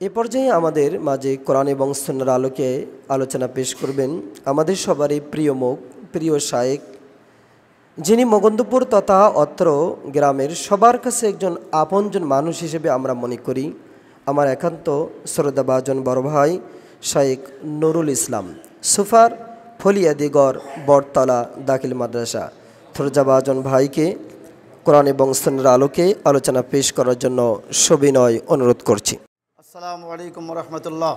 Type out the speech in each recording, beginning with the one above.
এ পর্যায়ে আমাদের মাঝে কোরআন এবং সুন্নাহর আলোকে আলোচনা পেশ করবেন আমাদের সবারই প্রিয় মুখ, প্রিয় শায়েখ, যিনি মগন্ধপুর তথা অত্র গ্রামের সবার কাছে একজন আপনজন মানুষ হিসেবে আমরা মনে করি। আমার একান্ত শ্রদ্ধাভাজন বড় ভাই শায়েখ নুরুল ইসলাম, সুফার ফলিয়াদিগড় বটতলা দাখিল মাদ্রাসা। শ্রদ্ধাভাজন ভাইকে কোরআন এবং সুন্নাহর আলোকে আলোচনা পেশ করার জন্য সবিনয় অনুরোধ করছি। আসসালামু আলাইকুম ওয়া রাহমাতুল্লাহ।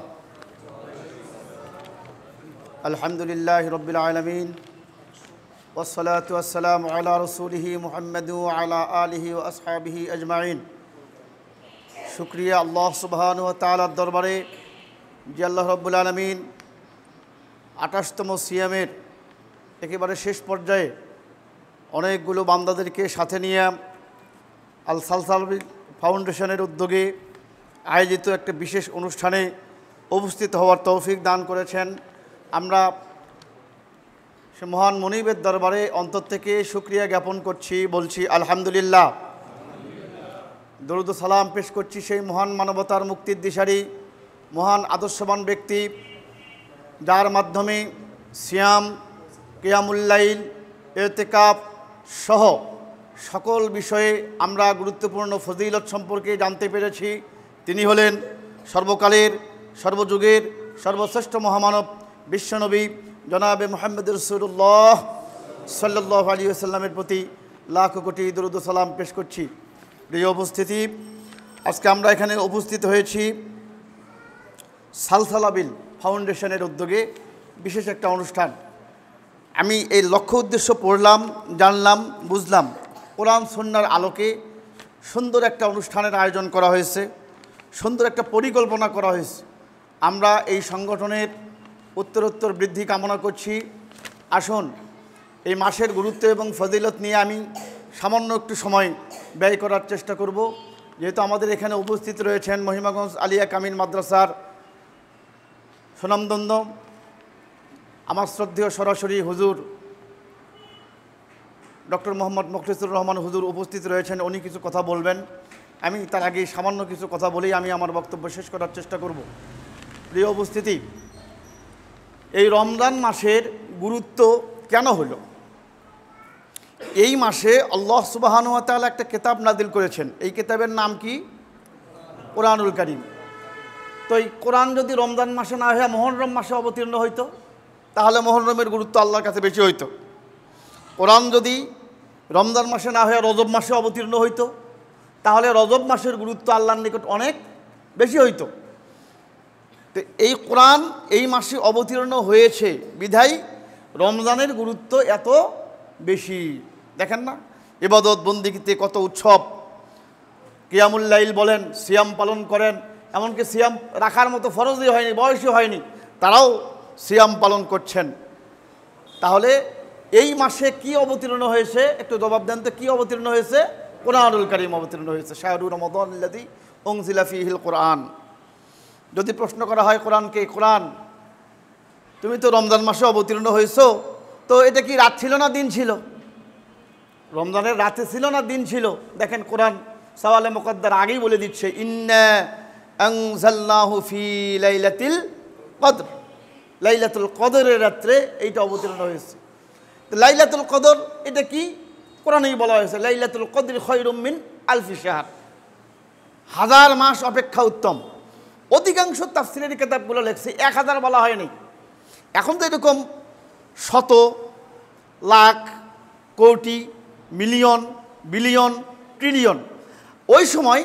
আলহামদুলিল্লাহি রাব্বিল আলামিন ওয়াসসালাতু ওয়াসসালামু আলা রাসূলিহি মুহাম্মাদ ওয়া আলা আলিহি ওয়া আসহাবিহি আজমাইন। শুকরিয়া আল্লাহ সুবহানাহু ওয়া তাআলার দরবারে যে আল্লাহ রাব্বুল আলামিন ২৮তম সিয়ামের একেবারে শেষ পর্যায়ে অনেকগুলো বান্দাদেরকে সাথে নিয়ে আল সালসাবিল ফাউন্ডেশনের উদ্যোগে আয়োজিত একটা বিশেষ অনুষ্ঠানে উপস্থিত হওয়ার তৌফিক দান করেছেন। আমরা সে মহান মনিবের দরবারে অন্তর থেকে শুকরিয়া জ্ঞাপন করছি, বলছি আলহামদুলিল্লাহ। দরুদ ও সালাম পেশ করছি সেই মহান মানবতার মুক্তির দিশারি, মহান আদর্শবান ব্যক্তি, যার মাধ্যমে সিয়াম, কিয়ামুল লাইল, ইতিকাফ সহ সকল বিষয়ে আমরা গুরুত্বপূর্ণ ফজিলত সম্পর্কে জানতে পেরেছি। তিনি হলেন সর্বকালের, সর্বযুগের সর্বশ্রেষ্ঠ মহামানব বিশ্বনবী জনাবে মুহাম্মদ রাসূলুল্লাহ সাল্লাল্লাহু আলাইহি ওয়াসাল্লামের প্রতি লাখ কোটি দরুদ ও সালাম পেশ করছি। প্রিয় উপস্থিতি, আজকে আমরা এখানে উপস্থিত হয়েছি সালসাবিল ফাউন্ডেশনের উদ্যোগে বিশেষ একটা অনুষ্ঠান। আমি এই লক্ষ্য উদ্দেশ্য পড়লাম, জানলাম, বুঝলাম কোরআন সুন্নাহর আলোকে সুন্দর একটা অনুষ্ঠানের আয়োজন করা হয়েছে, সুন্দর একটা পরিকল্পনা করা হয়েছে। আমরা এই সংগঠনের উত্তরোত্তর বৃদ্ধি কামনা করছি। আসুন, এই মাসের গুরুত্ব এবং ফজিলত নিয়ে আমি সামান্য একটু সময় ব্যয় করার চেষ্টা করব। যেহেতু আমাদের এখানে উপস্থিত রয়েছেন মহিমাগঞ্জ আলিয়া কামিল মাদ্রাসার সুনামধন্য আমার শ্রদ্ধেয় সরাসরি হুজুর ডক্টর মোহাম্মদ মুখলিসুর রহমান হুজুর উপস্থিত রয়েছেন। উনি কিছু কথা বলবেন। আমি তার আগে সামান্য কিছু কথা বলেই আমি আমার বক্তব্য শেষ করার চেষ্টা করব। প্রিয় উপস্থিতি, এই রমজান মাসের গুরুত্ব কেন হলো? এই মাসে আল্লাহ সুবহানাহু ওয়া তাআলা একটা কিতাব নাজিল করেছেন। এই কিতাবের নাম কি? কোরআনুল কারীম। তো এই কোরআন যদি রমজান মাসে না হয়ে মুহররম মাসে অবতীর্ণ হইতো, তাহলে মুহররমের গুরুত্ব আল্লাহর কাছে বেশি হইতো। কোরআন যদি রমজান মাসে না হয়ে রজব মাসে অবতীর্ণ হইতো, তাহলে রজব মাসের গুরুত্ব আল্লাহর নিকট অনেক বেশি হইতো। তো এই কোরআন এই মাসে অবতীর্ণ হয়েছে বিধায় রমজানের গুরুত্ব এত বেশি। দেখেন না, ইবাদত বন্দেগীতে কত উৎসব। কিয়ামুল লাইল বলেন, সিয়াম পালন করেন, এমনকি সিয়াম রাখার মতো ফরজই হয়নি, বয়সই হয়নি, তারাও সিয়াম পালন করছেন। তাহলে এই মাসে কি অবতীর্ণ হয়েছে? একটু জবাব দেন তো, কি অবতীর্ণ হয়েছে? কোরআনুল কারীম অবতীর্ণ হয়েছে। শাহরু রমাদানিল্লাযী উনজিলা ফীহিল কোরআন। যদি প্রশ্ন করা হয় কোরআনকে, কোরআন তুমি তো রমজান মাসে অবতীর্ণ হয়েছো, তো এটা কি রাত ছিল না দিন ছিল? রমজানের রাতে ছিল না দিন ছিল? দেখেন কোরআন সওয়ালে মুকদ্দার আগেই বলে দিচ্ছে, ইন্না আনজালনাহু ফি লাইলাতিল কদর। লাইলাতুল কদরের রাত্রে এইটা অবতীর্ণ হয়েছে। তো লাইলাতুল কদর এটা কি? কোরআনেই বলা হয়েছে, লাইলাতুল কদরি খায়রুম মিন আলফি শাহর, হাজার মাস অপেক্ষা উত্তম। অধিকাংশ তাফসীরের কিতাবগুলো লেখছে 1000 বলা হয়নি। এখন তো এরকম শত, লাখ, কোটি, মিলিয়ন, বিলিয়ন, ট্রিলিয়ন। ওই সময়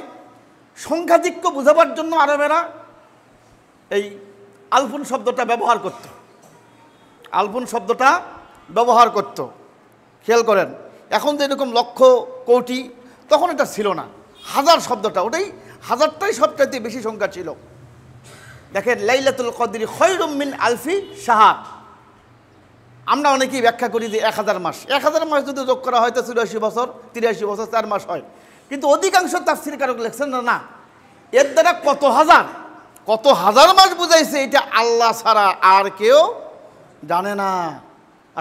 সংখ্যাধিক্য বোঝাবার জন্য আরবেরা এই আলফুন শব্দটা ব্যবহার করত। আলফুন শব্দটা ব্যবহার করত। খেয়াল করেন, এখন তো এরকম লক্ষ, কোটি, তখন এটা ছিল না। হাজার শব্দটা, ওটাই হাজারটাই সবচাইতে বেশি সংখ্যা ছিল। দেখেন, লাইলাতুল কদরি খায়রুম মিন আলফি শাহর। আমরা অনেকেই ব্যাখ্যা করি যে 1000 মাস। 1000 মাস যদি যোগ করা হয় তো 84 বছর, 83 বছর, 4 মাস হয়। কিন্তু অধিকাংশ তাফসীরকারক লেখছেন না, এর দ্বারা কত হাজার মাস বুঝাইছে, এটা আল্লাহ ছাড়া আর কেউ জানে না।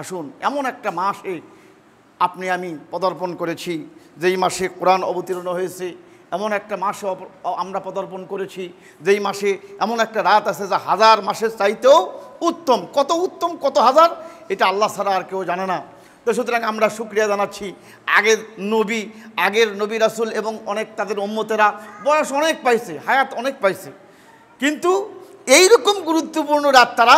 আসুন, এমন একটা মাসে আপনি আমি পদার্পণ করেছি যেই মাসে কোরআন অবতীর্ণ হয়েছে, এমন একটা মাসে আমরা পদার্পণ করেছি, যেই মাসে এমন একটা রাত আছে যা হাজার মাসের চাইতেও উত্তম। কত উত্তম, কত হাজার, এটা আল্লাহ ছাড়া আর কেউ জানে না। তো সুতরাং আমরা শুকরিয়া জানাচ্ছি আগের নবী রাসূল এবং অনেক তাদের উম্মতেরা বয়স অনেক পাইছে, হায়াত অনেক পাইছে, কিন্তু এইরকম গুরুত্বপূর্ণ রাত তারা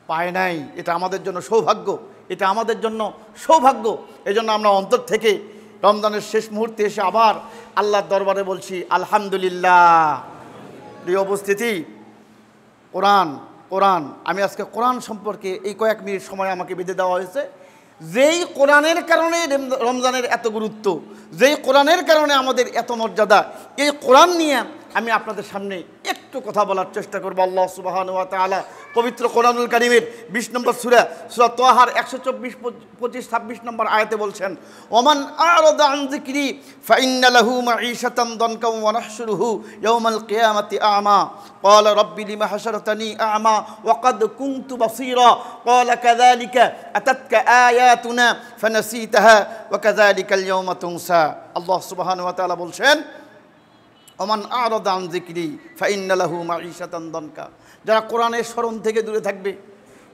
পায় নাই। এটা আমাদের জন্য সৌভাগ্য, এটা আমাদের জন্য সৌভাগ্য। এই জন্য আমরা অন্তর থেকে রমজানের শেষ মুহূর্তে এসে আবার আল্লাহর দরবারে বলছি আলহামদুলিল্লাহ। প্রিয় উপস্থিতি, কোরআন আমি আজকে কোরআন সম্পর্কে এই কয়েক মিনিট সময় আমাকে বেঁধে দেওয়া হয়েছে। যেই কোরআনের কারণে রমজানের এত গুরুত্ব, যেই কোরআনের কারণে আমাদের এত মর্যাদা, এই কোরআন নিয়ে আমি আপনাদের সামনে একটু কথা বলার চেষ্টা করব। আল্লাহ সুবহানাহু ওয়া তাআলা পবিত্র কোরআনুল কারীমের 20 নম্বর সূরা তাহার 124, 25, 26 নম্বর আয়াতে বলছেন, ওমান আ'রাদা আন যিকরি ফাইন্না লাহু মাঈশাতান দানকা ওয়া নাহশুরুহু ইয়াওমাল কিয়ামাতি আ'মা ক্বালা রাব্বি লিমা হাশারতানি আ'মা ওয়া ক্বাদ কুনতু বাসীরা ক্বালা কাযালিকা আতাতকা আয়াতুনা ফানাসীতাহা ওয়া কাযালিকাল ইয়াওমা তুনসা। আল্লাহ সুবহানাহু ওয়া তাআলা বলছেন, ওমান আ'রাদা আন যিকরি ফাইন্না লাহু মাঈশাতান দানকা, যারা কোরআনের স্মরণ থেকে দূরে থাকবে।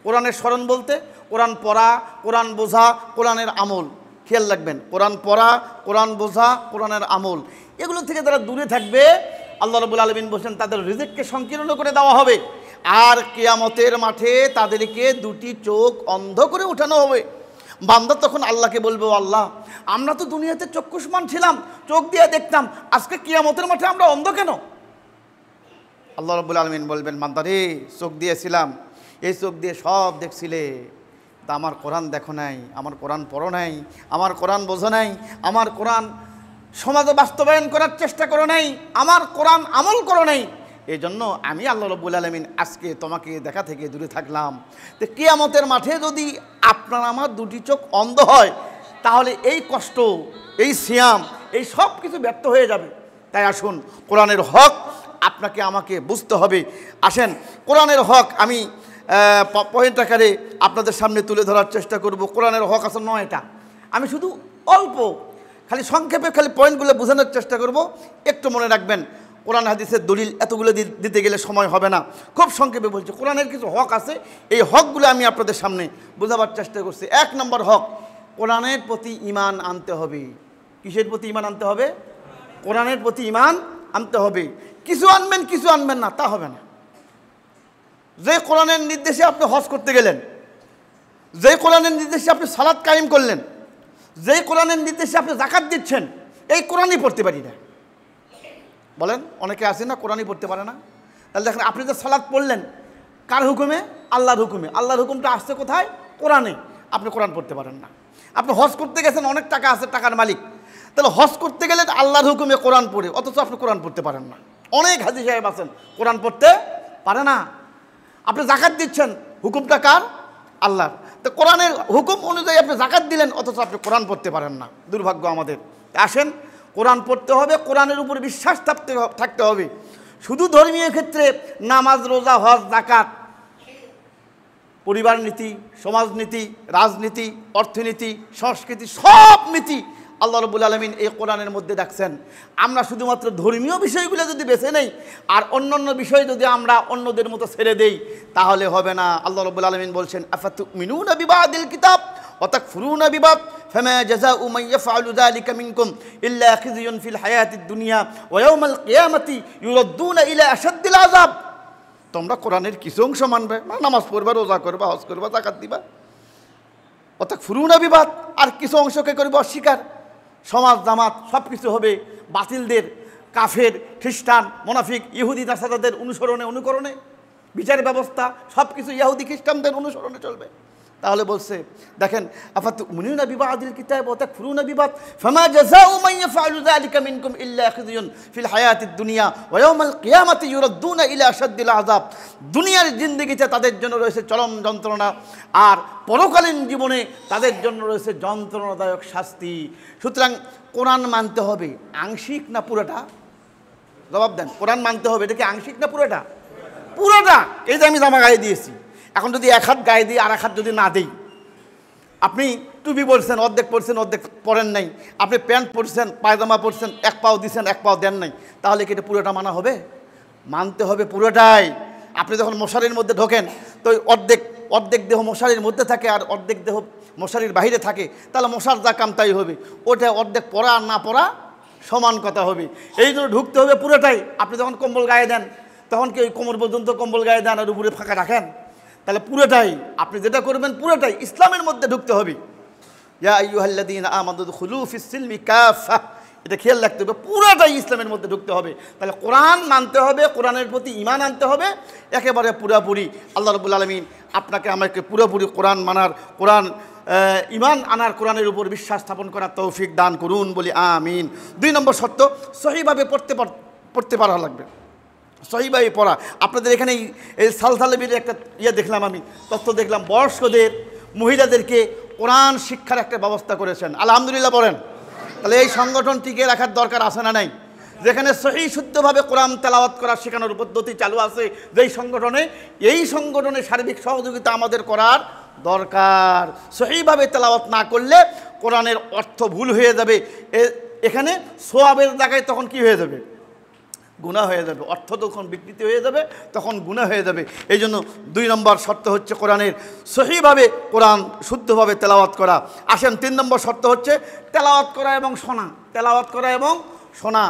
কোরআনের স্মরণ বলতে কোরআন পড়া, কোরআন বোঝা, কোরআনের আমল। খেয়াল রাখবেন, কোরআন পড়া, কোরআন বোঝা, কোরআনের আমল, এগুলো থেকে যারা দূরে থাকবে, আল্লাহ রাব্বুল আলামিন বলেন তাদের রিজিককে সংকীর্ণ করে দেওয়া হবে, আর কিয়ামতের মাঠে তাদেরকে দুটি চোখ অন্ধ করে উঠানো হবে। বান্দা তখন আল্লাহকে বলবে, আল্লাহ আমরা তো দুনিয়াতে চক্ষুষ্মান ছিলাম, চোখ দিয়ে দেখতাম, আজকে কিয়ামতের মাঠে আমরা অন্ধ কেন? আল্লাহ রাব্বুল আলামিন বলবেন, বান্দারে চোখ দিয়েছিলাম, এই চোখ দিয়ে সব দেখছিলে, তা আমার কোরআন দেখো নাই, আমার কোরআন পড়ো নাই, আমার কোরআন বোঝো নাই, আমার কোরআন সমাজে বাস্তবায়ন করার চেষ্টা করো নাই, আমার কোরআন আমল করো নাই। এই জন্য আমি আল্লাহ রাব্বুল আলামিন আজকে তোমাকে দেখা থেকে দূরে থাকলাম। তো কিয়ামতের মাঠে যদি আপনার আমার দুটি চোখ অন্ধ হয়, তাহলে এই কষ্ট, এই সিয়াম, এই সব কিছু ব্যর্থ হয়ে যাবে। তাই আসুন, কোরআনের হক আপনাকে আমাকে বুঝতে হবে। আসেন, কোরআনের হক আমি পয়েন্ট আকারে আপনাদের সামনে তুলে ধরার চেষ্টা করব। কোরআনের হক আছে 9টা। আমি শুধু অল্প খালি সংক্ষেপে খালি পয়েন্টগুলো বোঝানোর চেষ্টা করব। একটু মনে রাখবেন, কোরআন হাদিসের দলিল এতগুলো দিতে গেলে সময় হবে না, খুব সংক্ষেপে বলছি। কোরআনের কিছু হক আছে, এই হকগুলো আমি আপনাদের সামনে বোঝাবার চেষ্টা করছি। 1 নম্বর হক, কোরআনের প্রতি ঈমান আনতে হবে। কিসের প্রতি ঈমান আনতে হবে? কোরআনের প্রতি ঈমান আনতে হবে। কিছু আনবেন, কিছু আনবেন না, তা হবে না। যে কোরআনের নির্দেশে আপনি হজ করতে গেলেন, যে কোরআনের নির্দেশে আপনি সালাত কায়েম করলেন, যে কোরআনের নির্দেশে আপনি যাকাত দিচ্ছেন, এই কোরআনই পড়তে পারি না। বলেন, অনেকে আছে না কোরআনই পড়তে পারে না? তাহলে দেখেন, আপনি যে সালাত পড়লেন কার হুকুমে? আল্লাহর হুকুমে। আল্লাহর হুকুমটা আসছে কোথায়? কোরআনে। আপনি কোরআন পড়তে পারেন না। আপনি হজ করতে গেছেন, অনেক টাকা আছে, টাকার মালিক, তাহলে হজ করতে গেলেন আল্লাহর হুকুমে কোরআন পড়ে, অথচ আপনি কোরআন পড়তে পারেন না। অনেক হাজি সাহেব আছেন কোরআন পড়তে পারে না। আপনি যাকাত দিচ্ছেন, হুকুমটা কার? আল্লাহর। তো কোরআনের হুকুম অনুযায়ী আপনি যাকাত দিলেন, অথচ আপনি কোরআন পড়তে পারেন না। দুর্ভাগ্য আমাদের। আসেন, কোরআন পড়তে হবে, কোরআনের উপর বিশ্বাস থাকতে হবে। শুধু ধর্মীয় ক্ষেত্রে নামাজ, রোজা, হজ, যাকাত, পরিবার নীতি, সমাজনীতি, রাজনীতি, অর্থনীতি, সংস্কৃতি, সব নীতি আল্লাহ রাব্বুল আলামিন এই কোরআনের মধ্যে রাখছেন। আমরা শুধুমাত্র ধর্মীয় বিষয়গুলো যদি বেছে নেই আর অন্যান্য বিষয় যদি আমরা অন্যদের মতো ছেড়ে দেই, তাহলে হবে না। আল্লাহ রাব্বুল আলামিন বলছেন, আফাতুমিনুনা বিবাদিল কিতাব ওয়া তাকফুরুনা বিবাদ ফামা জাযাউ মান ইয়াফআলু যালিকা মিনকুম ইল্লা খিযুন ফিল হায়াতিদ দুনিয়া ওয়া ইয়াউমাল কিয়ামাতি ইউরাদ্দুনা ইলা আশাদ্দিল আযাব। তোমরা কোরআনের কিছু অংশ মানবে, নামাজ পড়বা, রোজা করবা, হজ করবা, যাকাত দিবা, ওয়া তাকফুরুনা বিবাদ, আর কিছু অংশকে করবে অস্বীকার। সমাজ জামাত সব কিছু হবে বাতিলদের, কাফের, খ্রিস্টান, মুনাফিক, ইহুদি নাসারাদের অনুকরণে, বিচার ব্যবস্থা সব কিছু ইহুদি খ্রিস্টানদের অনুসরণে চলবে। তাহলে বলছে, দেখেন, আফাতুমিনুনা বিবাদিল কিতাব ওয়া তাকফুরুনা বিবাদ ফামা জাযাউ মান ইয়াফআলু যালিকা মিনকুম ইল্লা খিযুন ফিল হায়াতিদ দুনিয়া ওয়া ইয়াউমাল কিয়ামাতি ইউরাদ্দুনা ইলা আশাদ্দিল আযাব। দুনিয়ার জিন্দেগিতে তাদের জন্য রয়েছে চরম যন্ত্রণা, আর পরকালীন জীবনে তাদের জন্য রয়েছে যন্ত্রণাদায়ক শাস্তি। সুতরাং কোরআন মানতে হবে, আংশিক না পুরোটা? জবাব দেন, কোরআন মানতে হবে, এটা কি আংশিক না পুরোটা? পুরোটা। এই যে আমি জামা গায়ে দিয়েছি, এখন যদি এক হাত গায়ে দিই আর এক হাত যদি না দিই, আপনি টুপি পরছেন, অর্ধেক পরছেন, অর্ধেক পরেন নাই। আপনি প্যান্ট পরছেন, পায়জামা পরছেন, এক পাও দিচ্ছেন, এক পাও দেন নাই, তাহলে কি এটা পুরোটা মানা হবে? মানতে হবে পুরোটাই। আপনি যখন মশারির মধ্যে ঢোকেন তো অর্ধেক দেহ মশারির মধ্যে থাকে আর অর্ধেক দেহ মশারির বাইরে থাকে, তাহলে মশার যা কাম তাই হবে। ওটা অর্ধেক পরা আর না পরা সমান কথা হবে। এই জন্য ঢুকতে হবে পুরোটাই। আপনি যখন কম্বল গায়ে দেন তখন কি ওই কোমর পর্যন্ত কম্বল গায়ে দেন আর উপরে ফাঁকা রাখেন? তাহলে পুরোটাই আপনি যেটা করবেন পুরোটাই ইসলামের মধ্যে ঢুকতে হবে। ইয়া আইয়ুহাল্লাযীনা আমানু দুখুলু ফিস সিলমি কাফা, এটা খেয়াল রাখতে হবে, পুরোটাই ইসলামের মধ্যে ঢুকতে হবে। তাহলে কোরআন মানতে হবে, কোরআনের প্রতি ঈমান আনতে হবে একেবারে পুরোপুরি। আল্লাহ রাব্বুল আলামিন আপনাকে আমাকে পুরোপুরি কোরআন মানার, ঈমান আনার, কোরআনের উপর বিশ্বাস স্থাপন করার তৌফিক দান করুন বলি আমিন। 2 নম্বর শর্ত, সহিভাবে পড়তে পারা লাগবে। সহিভাবে পড়া। আপনাদের এখানে এই সালসালেবির একটা দেখলাম, আমি তথ্য দেখলাম, বয়স্কদের, মহিলাদেরকে কোরআন শিক্ষার একটা ব্যবস্থা করেছেন, আলহামদুলিল্লাহ বলেন। তাহলে এই সংগঠন টিকে রাখার দরকার আছে না নাই? যেখানে সহি শুদ্ধভাবে কোরআন তেলাওয়াত করা শেখানোর পদ্ধতি চালু আছে যেই সংগঠনে, এই সংগঠনে সার্বিক সহযোগিতা আমাদের করার দরকার। সহিভাবে তেলাওয়াত না করলে কোরআনের অর্থ ভুল হয়ে যাবে। এখানে সোয়াবের জায়গায় তখন কি হয়ে যাবে? গুনাহ হয়ে যাবে। অর্থ যখন বিকৃতি হয়ে যাবে তখন গুনাহ হয়ে যাবে। এই জন্য 2 নম্বর শর্ত হচ্ছে কোরআনের সহিভাবে, কোরআন শুদ্ধভাবে তেলাওয়াত করা। আসেন 3 নম্বর শর্ত হচ্ছে তেলাওয়াত করা এবং শোনা। তেলাওয়াত করা এবং শোনা।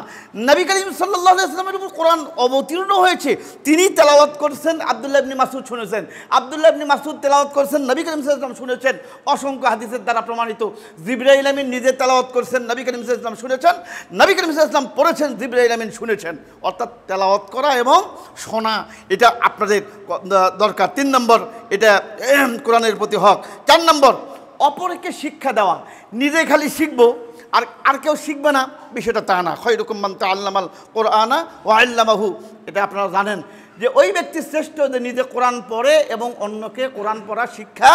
নবী করিম সাল্লাল্লাহু আলাইহি ওয়াসাল্লামের উপর কোরআন অবতীর্ণ হয়েছে, তিনি তেলাওয়াত করছেন, আব্দুল্লাহ ইবনে মাসউদ শুনেছেন, আব্দুল্লাহ ইবনে মাসউদ তেলাওয়াত করছেন, নবী করিম সাল্লাল্লাহু আলাইহি ওয়াসাল্লাম শুনেছেন। অসংখ্য হাদিসের দ্বারা প্রমাণিত। জিবরাইল আমিন নিজে তেলাওয়াত করছেন, নবী করিম সাল্লাল্লাহু আলাইহি ওয়াসাল্লাম শুনেছেন, নবী করিম সাল্লাল্লাহু আলাইহি ওয়াসাল্লাম পড়েছেন, জিবরাইল আমিন শুনেছেন। অর্থাৎ তেলাওয়াত করা এবং শোনা এটা আপনাদের দরকার। 3 নম্বর, এটা কোরআনের প্রতি হক। 4 নম্বর, অপরকে শিক্ষা দেওয়া। নিজে খালি শিখবো আর কেউ শিখবে না, বিষয়টা তা না। খয়রুকুম মান তাআল্লামাল কোরআনা ওয়া আল্লামাহু, এটা আপনারা জানেন যে ওই ব্যক্তি শ্রেষ্ঠ যে নিজে কোরআন পড়ে এবং অন্যকে কোরআন পড়ার শিক্ষা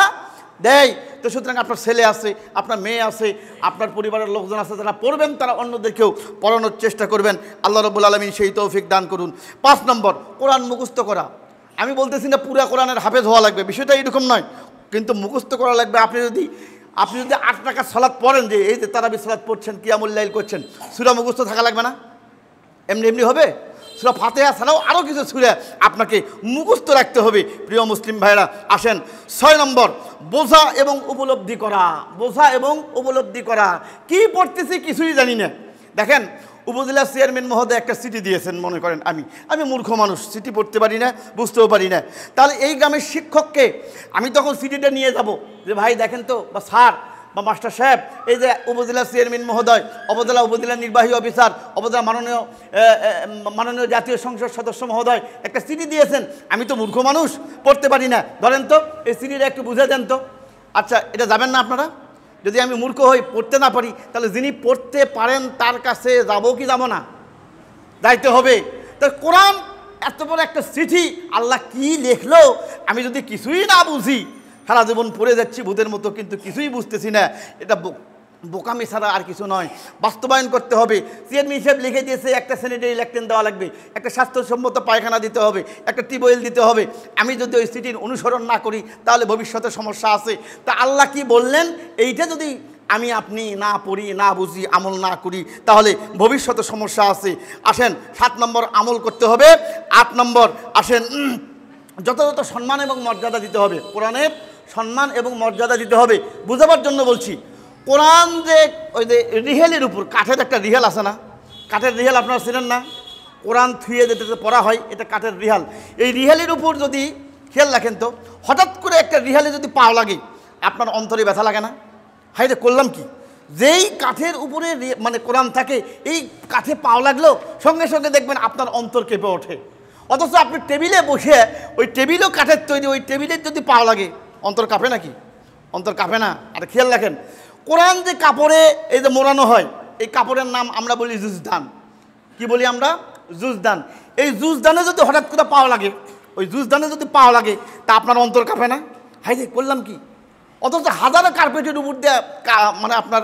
দেয়। তো সুতরাং আপনার ছেলে আছে, আপনার মেয়ে আছে, আপনার পরিবারের লোকজন আছে, যারা পড়বেন তারা অন্যদেরকেও পড়ানোর চেষ্টা করবেন। আল্লাহ রাব্বুল আলামিন সেই তৌফিক দান করুন। 5 নম্বর, কোরআন মুখস্থ করা। আমি বলতেছি না পুরা কোরআনের হাফেজ হওয়া লাগবে, বিষয়টা এরকম নয়, কিন্তু মুখস্থ করা লাগবে। আপনি যদি 8 রাকাত সালাত পড়েন, যে এই যে তারাবি সালাত পড়ছেন, কিয়ামুল লাইল করছেন, সূরা মুখস্থ থাকা লাগবে না? এমনি হবে? সূরা ফাতিহা ছাড়াও আরও কিছু সূরা আপনাকে মুখস্থ রাখতে হবে। প্রিয় মুসলিম ভাইরা, আসেন 6 নম্বর, বোঝা এবং উপলব্ধি করা। বোঝা এবং উপলব্ধি করা। কি পড়তেছি কিছুই জানি না। দেখেন, উপজেলা চেয়ারম্যান মহোদয় একটা চিঠি দিয়েছেন, মনে করেন আমি মূর্খ মানুষ, চিঠি পড়তে পারি না, বুঝতেও পারি না। তাহলে এই গ্রামের শিক্ষককে আমি তখন চিঠিটা নিয়ে যাব যে ভাই দেখেন তো, বা স্যার বা মাস্টার সাহেব, এই যে উপজেলা চেয়ারম্যান মহোদয়, উপজেলা নির্বাহী অফিসার, উপজেলা মাননীয় জাতীয় সংসদ সদস্য মহোদয় একটা চিঠি দিয়েছেন, আমি তো মূর্খ মানুষ, পড়তে পারি না, ধরেন তো এই চিঠিটা একটু বুঝে দেন তো। আচ্ছা, এটা যাবেন না আপনারা? যদি আমি মূর্খ হই, পড়তে না পারি, তাহলে যিনি পড়তে পারেন তার কাছে যাবো কি যাব না? যাইতে হবে। তো কোরআন এত বড় একটা চিঠি, আল্লাহ কি লিখলো, আমি যদি কিছুই না বুঝি, সারা জীবন পড়ে যাচ্ছি ভূতের মতো, কিন্তু কিছুই বুঝতেছি না, এটা বোকামি ছাড়া আর কিছু নয়। বাস্তবায়ন করতে হবে। চেয়ারম্যান সাহেব লিখে দিয়েছে একটা স্যানিটারি ল্যাট্রিন দেওয়া লাগবে, একটা স্বাস্থ্যসম্মত পায়খানা দিতে হবে, একটা টিউবওয়েল দিতে হবে। আমি যদি ওই চিঠির অনুসরণ না করি তাহলে ভবিষ্যতে সমস্যা আছে। তা আল্লাহ কি বললেন, এইটা যদি আপনি না পড়ি, না বুঝি, আমল না করি, তাহলে ভবিষ্যতে সমস্যা আছে। আসেন 7 নম্বর, আমল করতে হবে। 8 নম্বর, আসেন যথাযথ সম্মান এবং মর্যাদা দিতে হবে। কোরআনের সম্মান এবং মর্যাদা দিতে হবে। বুঝাবার জন্য বলছি, কোরআন যে ওই যে রিহেলের উপর, কাঠের একটা রিহেল আছে না, কাঠের রিহেল আপনারা চিনেন না? কোরআন থুয়ে যেতে পড়া হয়, এটা কাঠের রিহাল। এই রিহেলের উপর যদি খেয়াল রাখেন তো, হঠাৎ করে একটা রিহালে যদি পাও লাগে, আপনার অন্তরে ব্যথা লাগে না? হাই রে, করলাম কি? যেই কাঠের উপরে মানে কোরআন থাকে, এই কাঠে পাও লাগলো, সঙ্গে সঙ্গে দেখবেন আপনার অন্তর কেঁপে ওঠে। অথচ আপনি টেবিলে বসে, ওই টেবিলও কাঠের তৈরি, ওই টেবিলের যদি পাও লাগে, অন্তর কাঁপে নাকি? অন্তর কাঁপে না। আর খেয়াল রাখেন, কোরআন যে কাপড়ে এই যে মোড়ানো হয়, এই কাপড়ের নাম আমরা বলি জুজদান। কি বলি আমরা? জুজদান। এই জুজদানে যদি হঠাৎ করে পাও লাগে, ওই জুজদানে যদি পাও লাগে, তা আপনার অন্তর কাঁপে না? হাই রে, করলাম কি? অথচ হাজারো কার্পেটের উপর দিয়ে, মানে আপনার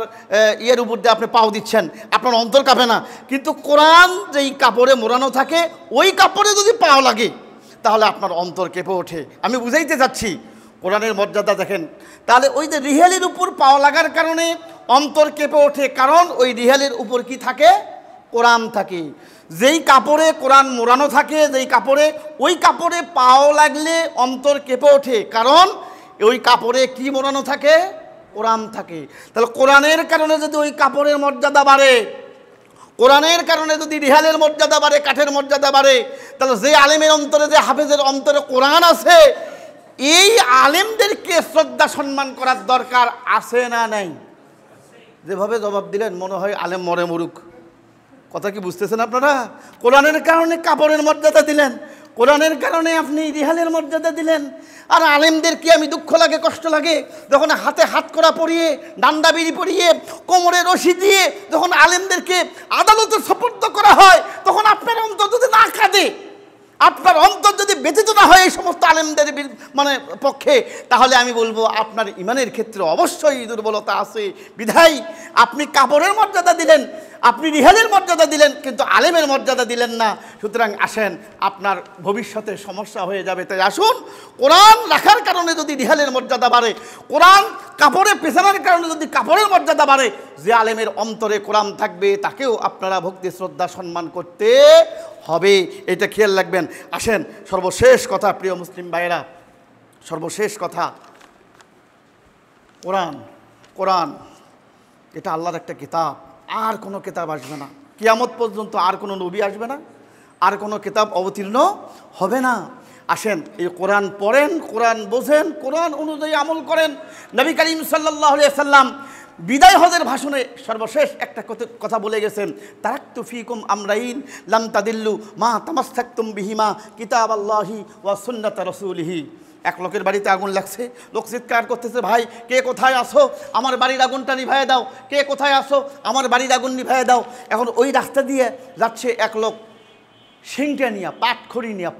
ইয়ের উপর দিয়ে আপনি পাও দিচ্ছেন, আপনার অন্তর কাঁপে না। কিন্তু কোরআন যেই কাপড়ে মোড়ানো থাকে, ওই কাপড়ে যদি পাও লাগে, তাহলে আপনার অন্তর কেঁপে ওঠে। আমি বুঝাইতে চাচ্ছি, কোরআনের মর্যাদা দেখেন। তাহলে ওই যে রিহেলের উপর পাওয়া লাগার কারণে অন্তর কেঁপে ওঠে, কারণ ওই রিহেলের উপর কি থাকে? কোরআন থাকে। যেই কাপড়ে কোরআন মোড়ানো থাকে, যেই কাপড়ে, ওই কাপড়ে পাও লাগলে অন্তর কেঁপে ওঠে, কারণ ওই কাপড়ে কি মোড়ানো থাকে? কোরআন থাকে। তাহলে কোরআনের কারণে যদি ওই কাপড়ের মর্যাদা বাড়ে, কোরআনের কারণে যদি রিহালের মর্যাদা বাড়ে, কাঠের মর্যাদা বাড়ে, তাহলে যে আলেমের অন্তরে, যে হাফেজের অন্তরে কোরআন আছে, এই আলেমদেরকে শ্রদ্ধা সম্মান করার দরকার আছে না নাই? যেভাবে জবাব দিলেন মনে হয় আলেম মরে মরুক। কথা কি বুঝতেছেন আপনারা? কোরআনের কারণে কাপড়ের মর্যাদা দিলেন, কোরআনের কারণে আপনি রিহালের মর্যাদা দিলেন। আর আলেমদের কি আমি দুঃখ লাগে, কষ্ট লাগে, যখন হাতে হাত করা পরিয়ে, ডান্ডা বিড়ি পরিয়ে, কোমরে রশি দিয়ে যখন আলেমদেরকে আদালতে সোপর্দ করা হয়, তখন আপনার অন্তর যদি না কাঁদে, আপনার অন্তর যদি ব্যথিত না হয় এই সমস্ত আলেমদের মানে পক্ষে, তাহলে আমি বলবো আপনার ইমানের ক্ষেত্রে অবশ্যই দুর্বলতা আছে। বিধায় আপনি কাপড়ের মর্যাদা দিলেন, আপনি রিহালের মর্যাদা দিলেন, কিন্তু আলেমের মর্যাদা দিলেন না। সুতরাং আসেন, আপনার ভবিষ্যতে সমস্যা হয়ে যাবে। তাই আসুন, কোরআন রাখার কারণে যদি রিহালের মর্যাদা বাড়ে, কোরআন কাপড়ে পেছানোর কারণে যদি কাপড়ের মর্যাদা বাড়ে, যে আলেমের অন্তরে কোরআন থাকবে তাকেও আপনারা ভক্তি শ্রদ্ধা সম্মান করতে হবে, এটা খেয়াল রাখবেন। আসেন, সর্বশেষ কথা প্রিয় মুসলিম ভাইয়েরা, সর্বশেষ কথা, কোরআন। কোরআন এটা আল্লাহর একটা কিতাব, আর কোনো কিতাব আসবে না কিয়ামত পর্যন্ত, আর কোনো নবী আসবে না, আর কোনো কিতাব অবতীর্ণ হবে না। আসেন, এই কোরআন পড়েন, কোরআন বোঝেন, কোরআন অনুযায়ী আমল করেন। নবী করিম সাল্লাল্লাহু আলাইহি সাল্লাম বিদায় হজের ভাষণে সর্বশেষ একটা কথা বলে গেছেন, তারাকতু ফিকুম আমরাইন লাম তাদিল্লু মা তামাসসাকতুম বিহিমা কিতাবাল্লাহি ওয়া সুন্নাত রাসূলিহি। এক লোকের বাড়িতে আগুন লাগছে, লোক চিৎকার করতেছে, ভাই কে কোথায় আসো, আমার বাড়ির আগুনটা নিভাইয়ে দাও, কে কোথায় আসো, আমার বাড়ির আগুন নিভাইয়ে দাও। এখন ওই রাস্তা দিয়ে যাচ্ছে এক লোক, শিংটা নিয়ে, পাটখড়ি নিয়ে,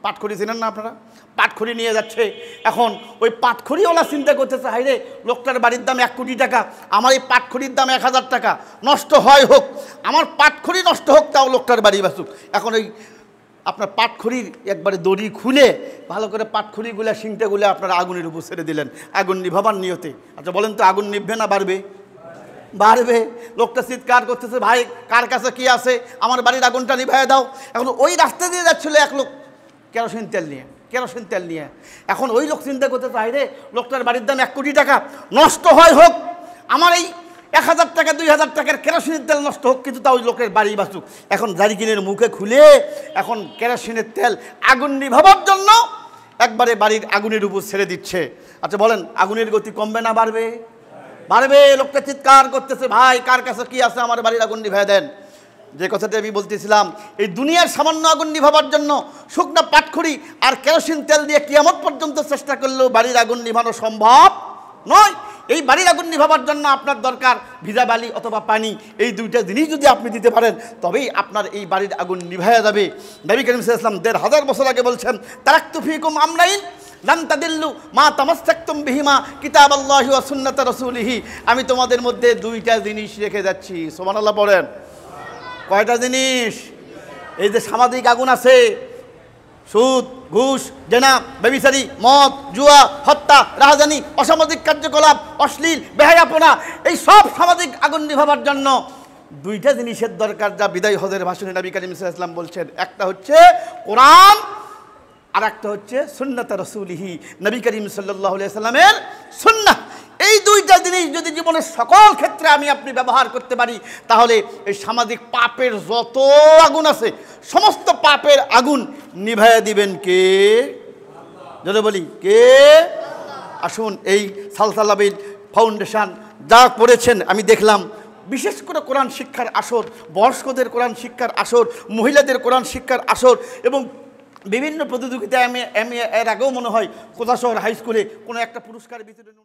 পাটখড়ি চেনেন না আপনারা? পাটখড়ি নিয়ে যাচ্ছে। এখন ওই পাটখড়িওয়ালা চিন্তা করতেছে, হাই রে, লোকটার বাড়ির দাম 1 কোটি টাকা, আমার এই পাটখড়ির দাম 1000 টাকা, নষ্ট হয় হোক, আমার পাটখড়ি নষ্ট হোক, তাও লোকটার বাড়ি বাঁচুক। এখন ওই আপনার পাটখড়ির একবারে দড়ি খুলে ভালো করে পাটখড়িগুলো, শিংটাগুলো আপনারা আগুনের উপর ছেড়ে দিলেন আগুন নিভাবার নিয়তে। আচ্ছা বলেন তো, আগুন নিভবে না বাড়বে? বাড়বে। লোকটা চিৎকার করতেছে, ভাই কার কাছে কি আছে, আমার বাড়ির আগুনটা নিভাইয়ে দাও। এখন ওই রাস্তা দিয়ে যাচ্ছিল এক লোক কেরোসিন তেল নিয়ে। এখন ওই লোক চিন্তা করতেছে, ভাই রে, লোকটার বাড়ির দাম 1 কোটি টাকা, নষ্ট হয় হোক, আমার এই 1000 টাকা 2000 টাকার কেরোসিনের তেল নষ্ট হোক, কিন্তু তা ওই লোকের বাড়ি বাঁচুক। এখন জারিকিনের মুখে খুলে এখন কেরোসিনের তেল আগুন নিভাবার জন্য একবারে বাড়ির আগুনের উপর ছেড়ে দিচ্ছে। আচ্ছা বলেন, আগুনের গতি কমবে না বাড়বে? বাড়বে। লোকটা চিৎকার করতেছে, ভাই কার কাছে কি আছে, আমার বাড়ির আগুন নিভাইয়ে দেন। যে কথাটা আমি বলতেছিলাম, এই দুনিয়ার সামান্য আগুন নিভাবার জন্য শুকনা পাটখড়ি আর কেরোসিন তেল দিয়ে কিয়ামত পর্যন্ত চেষ্টা করলেও বাড়ির আগুন নিভানো সম্ভব নয়। এই বাড়ির আগুন নিভাবার জন্য আপনার দরকার ভিজা বালি অথবা পানি। এই দুইটা জিনিস যদি আপনি দিতে পারেন, তবেই আপনার এই বাড়ির আগুন নিভাইয়া যাবে। নবী করিম সাল্লাল্লাহু আলাইহি ওয়াসাল্লাম 1500 বছর আগে বলছেন, তারাকতু ফিকুম আমরাইন লান তাদিল্লু মা তামাসসাকতুম বিহিমা কিতাবাল্লাহি ওয়া সুন্নাত রাসূলিহি। আমি তোমাদের মধ্যে দুইটা জিনিস রেখে যাচ্ছি। সুবহানাল্লাহ পড়েন। কয়টা জিনিস? এই যে সামাজিক আগুন আছে, সুদ, ঘুষ, জেনা, ব্যভিচারী, মদ, জুয়া, হত্যা, রাহাজানি, অসামাজিক কার্যকলাপ, অশ্লীল, বেহায়াপনা, এই সব সামাজিক আগুন নিভাবার জন্য দুইটা জিনিসের দরকার, যা বিদায় হজের ভাষণে নবী করিম সাল্লাল্লাহু আলাইহি ওয়াসাল্লাম বলছেন। একটা হচ্ছে কোরআন, আর একটা হচ্ছে সুন্নাত রাসূলিহি, নবী করিম সাল্লাল্লাহু আলাইহি ওয়াসাল্লামের সুন্নাহ। এই দুইটা জিনিস যদি জীবনের সকল ক্ষেত্রে আমি আপনি ব্যবহার করতে পারি, তাহলে এই সামাজিক পাপের যত আগুন আছে, সমস্ত পাপের আগুন নিভাইয়া দিবেন কে? যদি বলি কে? আসুন, এই সালসালাবিল ফাউন্ডেশন যা করেছেন আমি দেখলাম, বিশেষ করে কোরআন শিক্ষার আসর, বয়স্কদের কোরআন শিক্ষার আসর, মহিলাদের কোরআন শিক্ষার আসর, এবং বিভিন্ন প্রতিযোগিতায় আমি এর আগেও মনে হয় কোথাশহর হাই স্কুলে কোনো একটা পুরস্কার বিতরণ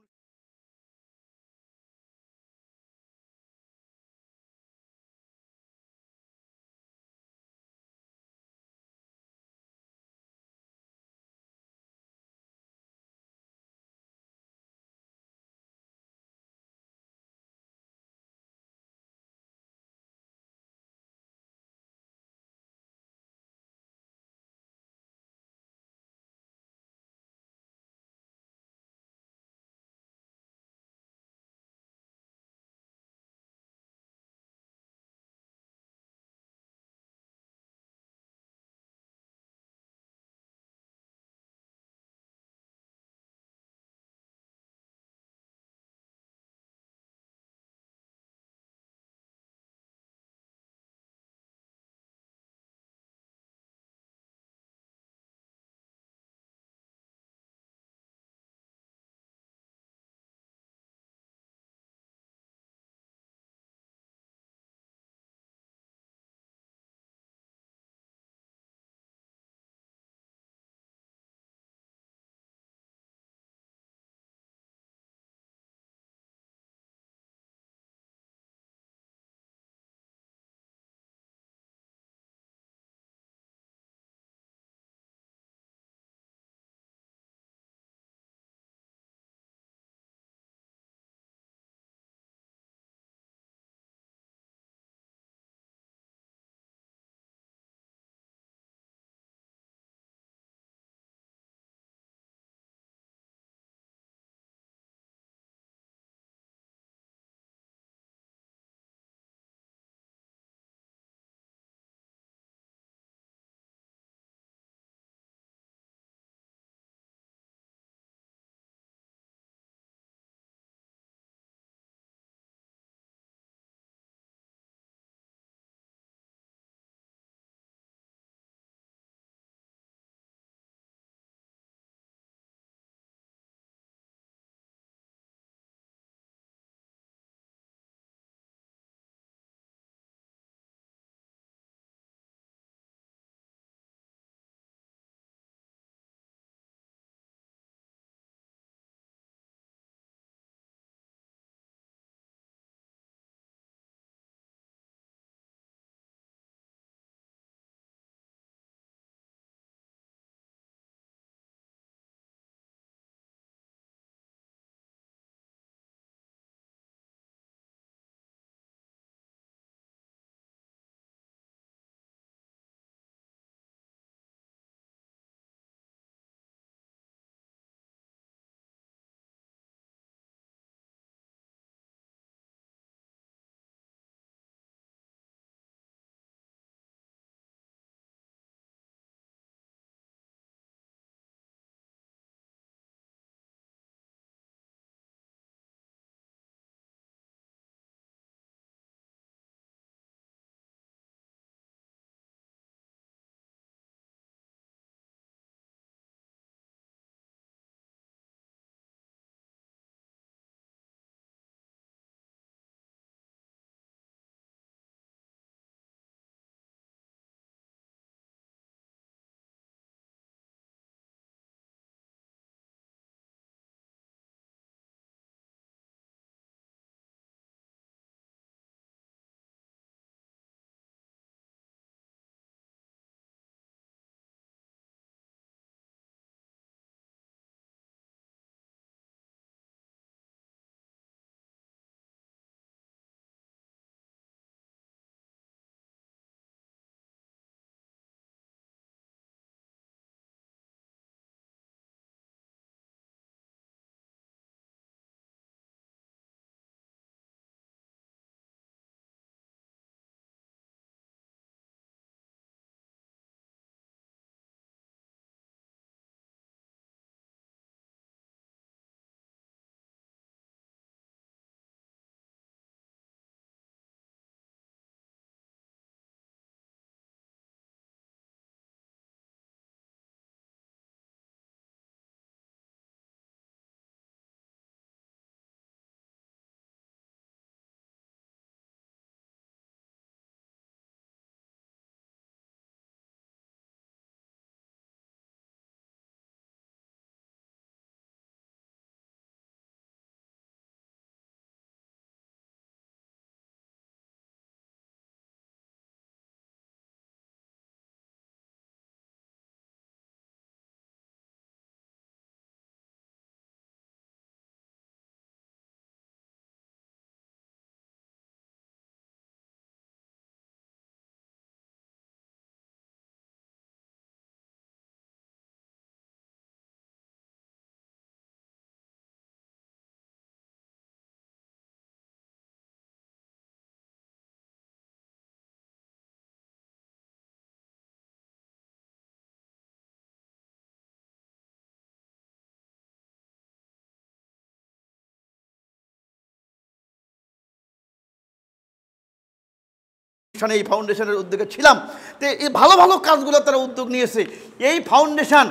প্রতিষ্ঠানে এই ফাউন্ডেশনের উদ্যোগে ছিলাম। তো এই ভালো ভালো কাজগুলো তারা উদ্যোগ নিয়েছে। এই ফাউন্ডেশন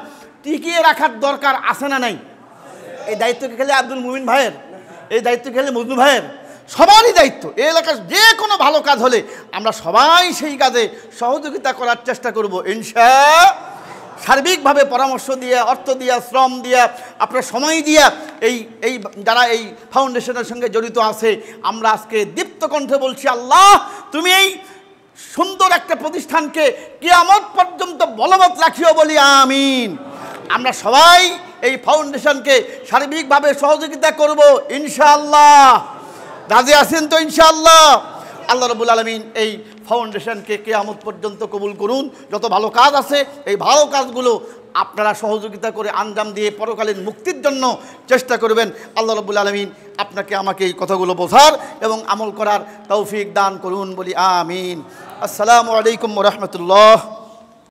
টিকিয়ে রাখার দরকার আছে না নাই? এই দায়িত্ব কি খেলে আব্দুল মুমিন ভাইয়ের, এই দায়িত্ব খেলে মজনু ভাইয়ের, সবারই দায়িত্ব। এই এলাকার যে কোনো ভালো কাজ হলে আমরা সবাই সেই কাজে সহযোগিতা করার চেষ্টা করব ইনশাআল্লাহ। সার্বিকভাবে পরামর্শ দিয়ে, অর্থ দিয়া, শ্রম দিয়া, আপনার সময় দিয়া এই যারা এই ফাউন্ডেশনের সঙ্গে জড়িত আছে, আমরা আজকে দীপ্ত কণ্ঠে বলছি, আল্লাহ তুমি এই সুন্দর একটা প্রতিষ্ঠানকে কিয়ামত পর্যন্ত বলবৎ রাখিও বলি আমিন। আমরা সবাই এই ফাউন্ডেশনকে সার্বিকভাবে সহযোগিতা করব ইনশাআল্লাহ। রাজি আছেন তো ইনশাআল্লাহ? আল্লাহ রাব্বুল আলামিন এই ফাউন্ডেশনকে কিয়ামত পর্যন্ত কবুল করুন। যত ভালো কাজ আছে এই ভালো কাজগুলো আপনারা সহযোগিতা করে আঞ্জাম দিয়ে পরকালীন মুক্তির জন্য চেষ্টা করবেন। আল্লাহ রাব্বুল আলামিন আপনাকে আমাকে এই কথাগুলো বোঝার এবং আমল করার তৌফিক দান করুন বলি আমিন। আসসালামু আলাইকুম ওয়া রাহমাতুল্লাহ।